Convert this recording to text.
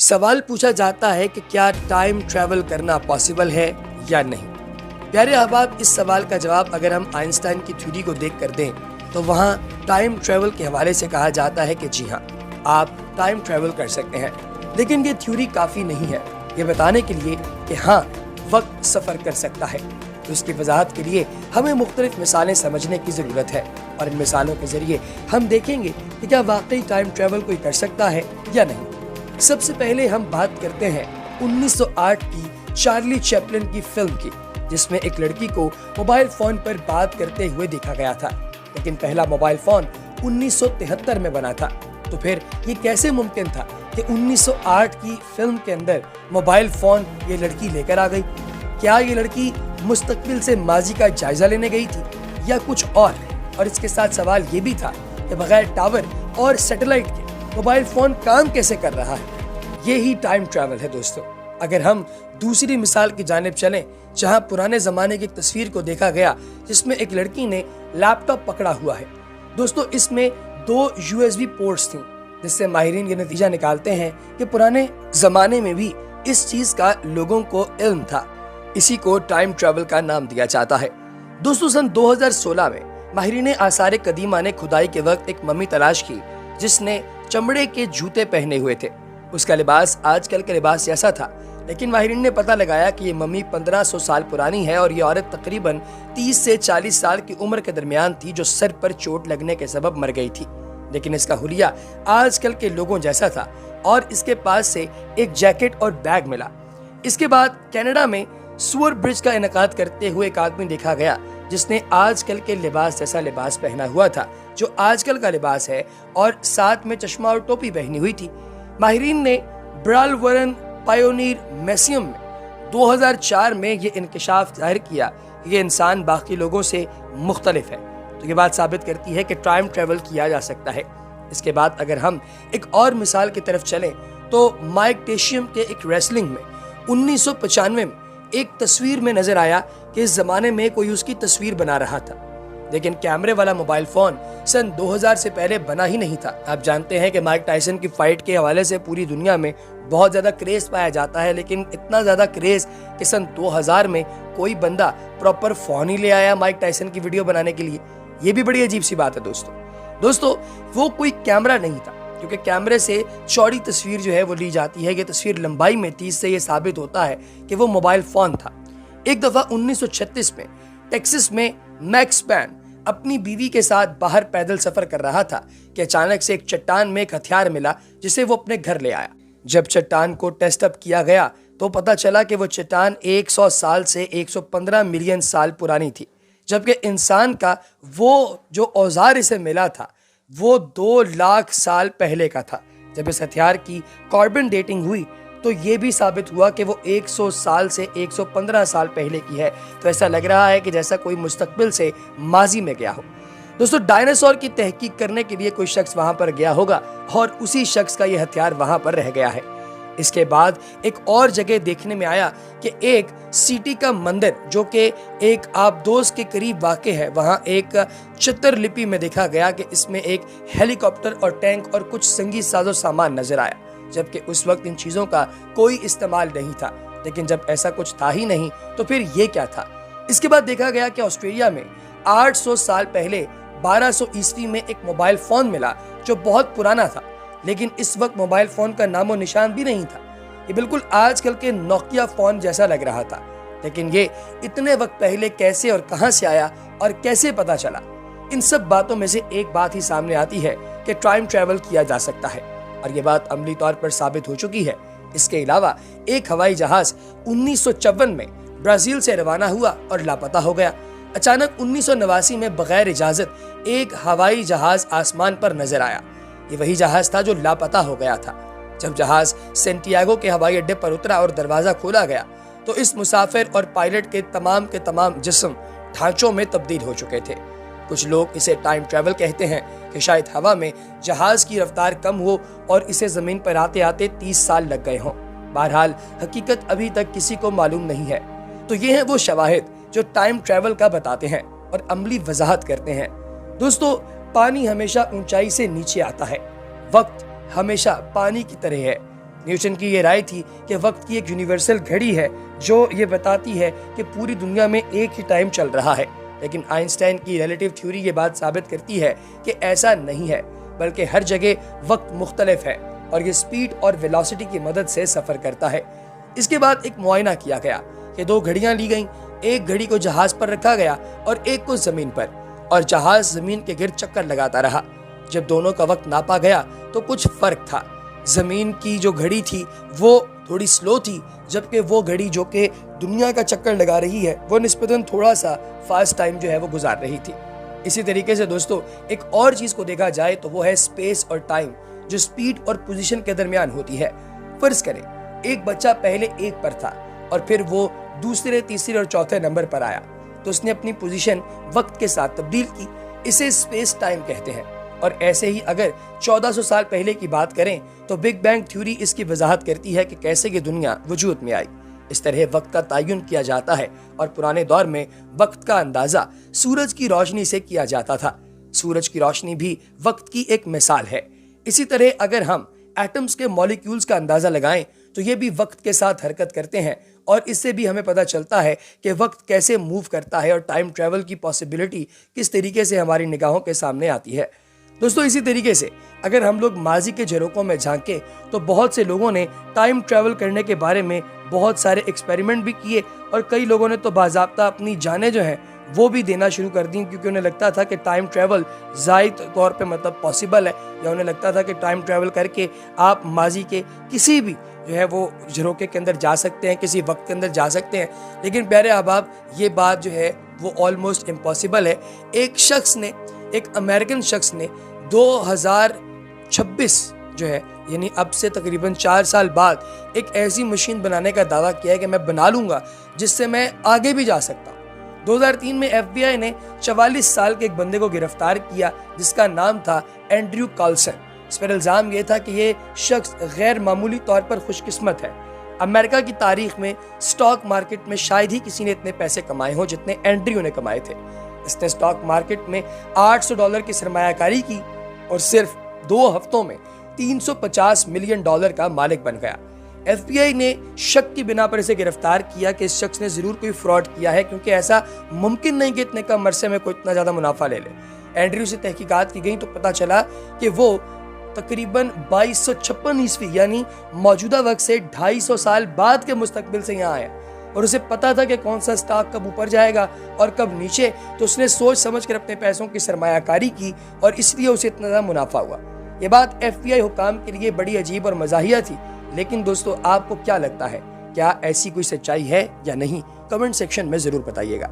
सवाल पूछा जाता है कि क्या टाइम ट्रैवल करना पॉसिबल है या नहीं। प्यारे अहबाब, इस सवाल का जवाब अगर हम आइंस्टाइन की थ्योरी को देख कर दें तो वहाँ टाइम ट्रैवल के हवाले से कहा जाता है कि जी हाँ, आप टाइम ट्रैवल कर सकते हैं। लेकिन ये थ्योरी काफ़ी नहीं है ये बताने के लिए कि हाँ, वक्त सफ़र कर सकता है। तो इसकी वजाहत के लिए हमें मुख्तलिफ मिसालें समझने की ज़रूरत है और इन मिसालों के ज़रिए हम देखेंगे कि क्या वाकई टाइम ट्रैवल कोई कर सकता है या नहीं। सबसे पहले हम बात करते हैं 1908 की चार्ली चैपलिन की फिल्म की, जिसमें एक लड़की को मोबाइल फ़ोन पर बात करते हुए देखा गया था। लेकिन पहला मोबाइल फ़ोन 1973 में बना था। तो फिर ये कैसे मुमकिन था कि 1908 की फिल्म के अंदर मोबाइल फ़ोन ये लड़की लेकर आ गई? क्या ये लड़की मुस्तकबिल से माजी का जायजा लेने गई थी या कुछ और इसके साथ सवाल ये भी था कि बगैर टावर और सैटेलाइट के मोबाइल फ़ोन काम कैसे कर रहा है? ये ही टाइम ट्रैवल है दोस्तों। अगर हम दूसरी मिसाल की जानिब चलें, जहां पुराने ज़माने की एक तस्वीर को देखा गया जिसमें एक लड़की ने लैपटॉप पकड़ा हुआ है। दोस्तों, इसमें 2 USB पोर्ट्स थी, जिससे माहिरीन ये नतीजा निकालते हैं कि पुराने ज़माने में भी इस चीज़ का लोगों को इल्म था। इसी को टाइम ट्रैवल का नाम दिया जाता है। दोस्तों, सन 2016 में माहिरीन आसार कदीमा ने खुदाई के वक्त एक मम्मी तलाश की जिसने चमड़े के जूते पहने हुए थे। उसका लिबास आजकल के लिबास जैसा था, लेकिन माहिरीन ने पता लगाया कि ये मम्मी 1500 साल पुरानी है और ये औरत तकरीबन 30 से 40 साल की उम्र के दरमियान थी, जो सर पर चोट लगने के सबब मर गई थी। लेकिन इसका हुलिया आजकल के लोगों जैसा था और इसके पास से एक जैकेट और बैग मिला। इसके बाद कनाडा में सुअर ब्रिज का इनेकाद करते हुए एक आदमी देखा गया जिसने आजकल के लिबास जैसा लिबास पहना हुआ था, जो आजकल का लिबास है, और साथ में चश्मा और टोपी पहनी हुई थी। माहिरीन ने ब्रालवरन पायोनियर म्यूजियम में 2004 में ये इंकशाफ जाहिर किया कि ये इंसान बाकी लोगों से मुख्तलिफ है। तो ये बात साबित करती है कि टाइम ट्रैवल किया जा सकता है। इसके बाद अगर हम एक और मिसाल की तरफ चलें तो माइक टेशियम के एक रेसलिंग में 1995 में एक तस्वीर में नजर आया कि इस जमाने में कोई उसकी तस्वीर बना रहा था। लेकिन कैमरे वाला मोबाइल फोन सन 2000 से पहले बना ही नहीं था। आप जानते हैं कि माइक टायसन की फाइट के हवाले से पूरी दुनिया में बहुत ज्यादा क्रेज पाया जाता है, लेकिन इतना ज्यादा क्रेज कि सन 2000 में कोई बंदा प्रॉपर फोन ही ले आया माइक टायसन की वीडियो बनाने के लिए। ये भी बड़ी अजीब सी बात है दोस्तों। वो कोई कैमरा नहीं था, क्योंकि कैमरे से चौड़ी तस्वीर जो है वो ली जाती है। ये तस्वीर लंबाई में 30 से ये साबित होता है कि वो मोबाइल फोन था। एक दफा 1936 में टेक्सास में मैक्स पैन अपनी बीवी के साथ बाहर पैदल सफर कर रहा था कि अचानक से एक चट्टान में एक हथियार मिला जिसे वो अपने घर ले आया। जब चट्टान को टेस्ट अप किया गया तो पता चला कि वो चट्टान 100 साल से 115 मिलियन साल पुरानी थी, जबकि इंसान का वो जो औजार इसे मिला था वो 2 लाख साल पहले का था। जब इस हथियार की कार्बन डेटिंग हुई तो ये भी साबित हुआ कि वो 100 साल से 115 साल पहले की है। तो ऐसा लग रहा है कि जैसा कोई मुस्तकबिल से माजी में गया हो। दोस्तों, डायनासोर की तहकीक करने के लिए कोई शख्स वहां पर गया होगा और उसी शख्स का ये हथियार वहां पर रह गया है। इसके बाद एक और जगह देखने में आया कि एक सिटी का मंदिर जो कि एक आबदोस के करीब वाक़ है, वहाँ एक चित्रलिपि में देखा गया कि इसमें एक हेलीकॉप्टर और टैंक और कुछ संगीत साजो सामान नजर आया, जबकि उस वक्त इन चीज़ों का कोई इस्तेमाल नहीं था। लेकिन जब ऐसा कुछ था ही नहीं तो फिर ये क्या था? इसके बाद देखा गया कि ऑस्ट्रेलिया में 800 साल पहले 1200 ईस्वी में एक मोबाइल फ़ोन मिला जो बहुत पुराना था, लेकिन इस वक्त मोबाइल फ़ोन का नामो निशान भी नहीं था। ये बिल्कुल आजकल के नोकिया फ़ोन जैसा लग रहा था। लेकिन ये इतने वक्त पहले कैसे और कहां से आया और कैसे पता चला? इन सब बातों में से एक बात ही सामने आती है कि टाइम ट्रैवल किया जा सकता है, और ये बात अमली तौर पर साबित हो चुकी है। इसके अलावा एक हवाई जहाज 1954 में ब्राजील से रवाना हुआ और लापता हो गया। अचानक 1989 में बगैर इजाजत एक हवाई जहाज आसमान पर नजर आया। ये वही जहाज था जो लापता हो गया था। जब जहाज सेंटियागो के हवाई अड्डे पर उतरा और दरवाजा खोला गया तो इस मुसाफिर और पायलट के तमाम जिस्म ढांचों में तब्दील हो चुके थे। कुछ लोग इसे टाइम ट्रैवल कहते हैं कि शायद हवा में जहाज की रफ्तार कम हो और इसे जमीन पर आते आते 30 साल लग गए हों। बहरहाल हकीकत अभी तक किसी को मालूम नहीं है। तो ये हैं वो शवाहिद जो टाइम ट्रैवल का बताते हैं और अमली वजाहत करते हैं। दोस्तों, पानी हमेशा ऊंचाई से नीचे आता है, वक्त हमेशा पानी की तरह है, نیوٹن کی یہ رائے تھی کہ وقت کی ایک یونیورسل گھڑی ہے جو یہ بتاتی ہے کہ پوری دنیا میں ایک ہی ٹائم چل رہا ہے، لیکن آئنسٹائن کی ریلیٹیو تھیوری یہ بات ثابت کرتی ہے کہ ایسا نہیں ہے، بلکہ ہر جگہ وقت مختلف ہے اور یہ سپیڈ اور ویلوسٹی کی مدد سے سفر کرتا ہے۔ اس کے بعد ایک معائنہ کیا گیا کہ 2 گھڑیاں لی گئیں، ایک گھڑی کو جہاز پر رکھا گیا اور ایک کو زمین پر، اور جہاز زمین کے گرد چکر لگاتا رہا۔ جب دونوں کا وقت ناپا گیا تو کچھ فرق تھا۔ زمین کی جو گھڑی تھی وہ تھوڑی سلو تھی، جبکہ وہ گھڑی جو کہ دنیا کا چکر لگا رہی ہے وہ نسبتاً تھوڑا سا فاسٹ ٹائم جو ہے وہ گزار رہی تھی۔ اسی طریقے سے دوستو ایک اور چیز کو دیکھا جائے تو وہ ہے اسپیس اور ٹائم، جو سپیڈ اور پوزیشن کے درمیان ہوتی ہے۔ فرض کریں ایک بچہ پہلے 1 پر تھا اور پھر وہ دوسرے، تیسرے اور چوتھے نمبر پر آیا تو اس نے اپنی پوزیشن وقت کے ساتھ تبدیل کی، اسے اسپیس ٹائم کہتے ہیں۔ اور ایسے ہی اگر 1400 سال پہلے کی بات کریں تو بگ بینگ تھیوری اس کی وضاحت کرتی ہے کہ کیسے یہ دنیا وجود میں آئی۔ اس طرح وقت کا تعین کیا جاتا ہے اور پرانے دور میں وقت کا اندازہ سورج کی روشنی سے کیا جاتا تھا۔ سورج کی روشنی بھی وقت کی ایک مثال ہے۔ اسی طرح اگر ہم ایٹمز کے مالیکیولز کا اندازہ لگائیں تو یہ بھی وقت کے ساتھ حرکت کرتے ہیں، اور اس سے بھی ہمیں پتہ چلتا ہے کہ وقت کیسے موو کرتا ہے اور ٹائم ٹریول کی پاسبلٹی کس طریقے سے ہماری نگاہوں کے سامنے آتی ہے۔ دوستو اسی طریقے سے اگر ہم لوگ ماضی کے جھروکوں میں جھانکیں تو بہت سے لوگوں نے ٹائم ٹریول کرنے کے بارے میں بہت سارے ایکسپیریمنٹ بھی کیے، اور کئی لوگوں نے تو باضابطہ اپنی جانیں جو ہیں وہ بھی دینا شروع کر دیں، کیونکہ انہیں لگتا تھا کہ ٹائم ٹریول زائد طور پہ پاسبل ہے، یا انہیں لگتا تھا کہ ٹائم ٹریول کر کے آپ ماضی کے کسی بھی جو ہے وہ جھروکے کے اندر جا سکتے ہیں، کسی وقت کے اندر جا سکتے ہیں۔ لیکن پیارے احباب یہ بات جو ہے وہ آلموسٹ امپاسبل ہے۔ ایک امریکن شخص نے 2026 جو ہے یعنی اب سے تقریباً 4 سال بعد ایک ایسی مشین بنانے کا دعویٰ کیا ہے کہ میں بنا لوں گا جس سے میں آگے بھی جا سکتا ہوں۔ 2003 میں ایف بی آئی نے 44 سال کے ایک بندے کو گرفتار کیا جس کا نام تھا اینڈریو کارلسن۔ اس پر الزام یہ تھا کہ یہ شخص غیر معمولی طور پر خوش قسمت ہے۔ امریکہ کی تاریخ میں سٹاک مارکیٹ میں شاید ہی کسی نے اتنے پیسے کمائے ہوں جتنے اینڈریو نے کمائے تھے۔ اس نے سٹاک مارکیٹ میں $800 کی سرمایہ کاری کی اور صرف 2 ہفتوں میں $350 ملین کا مالک بن گیا۔ ایف بی آئی نے شک کی بنا پر اسے گرفتار کیا کہ اس شخص نے ضرور کوئی فراڈ کیا ہے، کیونکہ ایسا ممکن نہیں کہ اتنے کم عرصے میں کوئی اتنا زیادہ منافع لے لے۔ اینڈریو سے تحقیقات کی گئیں تو پتہ چلا کہ وہ تقریباً 2256 عیسوی یعنی موجودہ وقت سے 250 سال بعد کے مستقبل سے یہاں آیا، اور اسے پتا تھا کہ کون سا سٹاک کب اوپر جائے گا اور کب نیچے، تو اس نے سوچ سمجھ کر اپنے پیسوں کی سرمایہ کاری کی اور اس لیے اسے اتنا زیادہ منافع ہوا۔ یہ بات ایف بی آئی حکام کے لیے بڑی عجیب اور مزاحیہ تھی، لیکن دوستو آپ کو کیا لگتا ہے، کیا ایسی کوئی سچائی ہے یا نہیں؟ کمنٹ سیکشن میں ضرور بتائیے گا۔